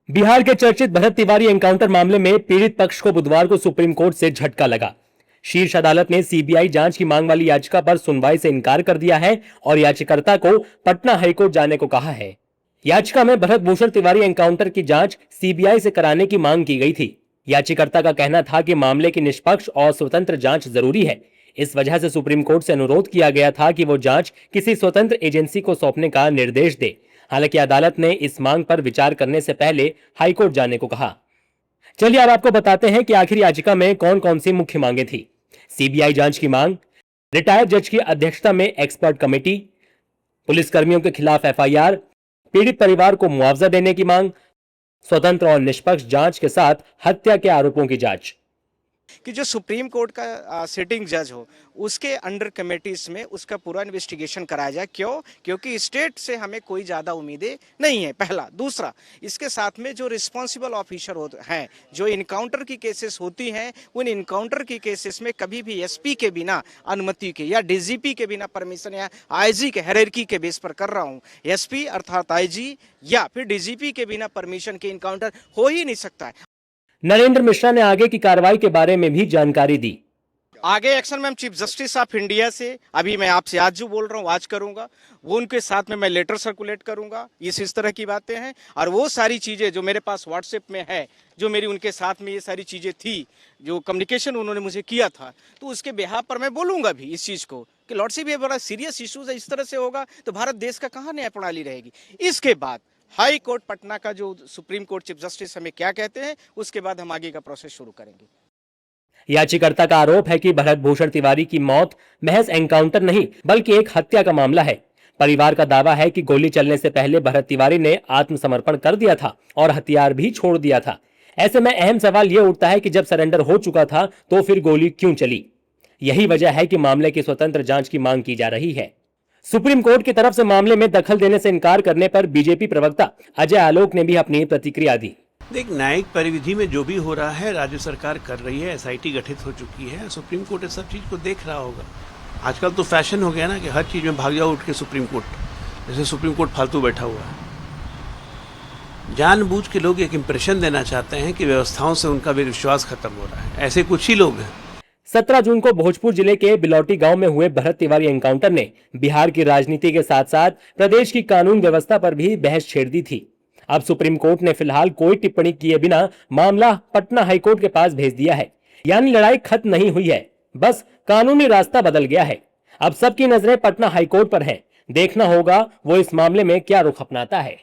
बिहार के चर्चित भरत तिवारी एनकाउंटर मामले में पीड़ित पक्ष को बुधवार को सुप्रीम कोर्ट से झटका लगा। शीर्ष अदालत ने सीबीआई जांच की मांग वाली याचिका पर सुनवाई से इनकार कर दिया है और याचिकाकर्ता को पटना हाईकोर्ट जाने को कहा है। याचिका में भरत भूषण तिवारी एनकाउंटर की जांच सीबीआई से कराने की मांग की गई थी। याचिकाकर्ता का कहना था कि मामले की निष्पक्ष और स्वतंत्र जांच जरूरी है। इस वजह से सुप्रीम कोर्ट से अनुरोध किया गया था कि वो जांच किसी स्वतंत्र एजेंसी को सौंपने का निर्देश दे। हालांकि अदालत ने इस मांग पर विचार करने से पहले हाईकोर्ट जाने को कहा। चलिए अब आपको बताते हैं कि आखिर याचिका में कौन कौन सी मुख्य मांगे थी। सीबीआई जांच की मांग, रिटायर्ड जज की अध्यक्षता में एक्सपर्ट कमेटी, पुलिसकर्मियों के खिलाफ एफआईआर, पीड़ित परिवार को मुआवजा देने की मांग, स्वतंत्र और निष्पक्ष जांच के साथ हत्या के आरोपों की जांच। कि जो सुप्रीम कोर्ट का सिटिंग जज हो उसके अंडर कमेटीज में उसका पूरा इन्वेस्टिगेशन कराया जाए। क्यों? क्योंकि स्टेट से हमें कोई ज़्यादा उम्मीदें नहीं है, पहला। दूसरा, इसके साथ में जो रिस्पॉन्सिबल ऑफिसर हैं, जो इनकाउंटर की केसेस होती हैं, उन इनकाउंटर की केसेस में कभी भी एसपी के बिना अनुमति के या डीजीपी के बिना परमिशन या आईजी के हायरार्की के बेस पर कर रहा हूँ, एसपी अर्थात आईजी या फिर डीजीपी के बिना परमिशन के इनकाउंटर हो ही नहीं सकता है। नरेंद्र मिश्रा ने आगे की कार्रवाई के बारे में भी जानकारी दी। आगे एक्शन में चीफ जस्टिस ऑफ इंडिया से अभी मैं आपसे आज जो बोल रहा हूँ आज करूंगा, वो उनके साथ में मैं लेटर सर्कुलेट करूंगा। इस तरह की बातें हैं और वो सारी चीजें जो मेरे पास व्हाट्सएप में है, जो मेरी उनके साथ में ये सारी चीजें थी, जो कम्युनिकेशन उन्होंने मुझे किया था, तो उसके बिहाफ पर मैं बोलूंगा भी इस चीज को कि लॉर्डशिप ये बड़ा सीरियस इशूज है। इस तरह से होगा तो भारत देश का कहाँ न्याय प्रणाली रहेगी। इसके बाद हाई कोर्ट पटना का जो सुप्रीम कोर्ट चीफ जस्टिस हमें क्या कहते हैं, उसके बाद हम आगे का प्रोसेस शुरू करेंगे। याचिकाकर्ता का आरोप है कि भरत भूषण तिवारी की मौत महज एनकाउंटर नहीं बल्कि एक हत्या का मामला है। परिवार का दावा है कि गोली चलने से पहले भरत तिवारी ने आत्मसमर्पण कर दिया था और हथियार भी छोड़ दिया था। ऐसे में अहम सवाल यह उठता है कि जब सरेंडर हो चुका था तो फिर गोली क्यों चली। यही वजह है कि मामले की स्वतंत्र जांच की मांग की जा रही है। सुप्रीम कोर्ट की तरफ से मामले में दखल देने से इनकार करने पर बीजेपी प्रवक्ता अजय आलोक ने भी अपनी प्रतिक्रिया दी। देख, न्यायिक परिविधि में जो भी हो रहा है राज्य सरकार कर रही है, एसआईटी गठित हो चुकी है, सुप्रीम कोर्ट इस सब चीज़ को देख रहा होगा। आजकल तो फैशन हो गया ना कि हर चीज़ में भाग जाओ उठ के सुप्रीम कोर्ट, जैसे सुप्रीम कोर्ट फालतू बैठा हुआ है। जानबूझ के लोग एक इंप्रेशन देना चाहते हैं कि व्यवस्थाओं से उनका भी विश्वास खत्म हो रहा है। ऐसे कुछ ही लोग हैं। 17 जून को भोजपुर जिले के बिलौटी गांव में हुए भरत तिवारी एनकाउंटर ने बिहार की राजनीति के साथ साथ प्रदेश की कानून व्यवस्था पर भी बहस छेड़ दी थी। अब सुप्रीम कोर्ट ने फिलहाल कोई टिप्पणी किए बिना मामला पटना हाईकोर्ट के पास भेज दिया है। यानी लड़ाई खत्म नहीं हुई है, बस कानूनी रास्ता बदल गया है। अब सबकी नजरें पटना हाईकोर्ट पर हैं। देखना होगा वो इस मामले में क्या रुख अपनाता है।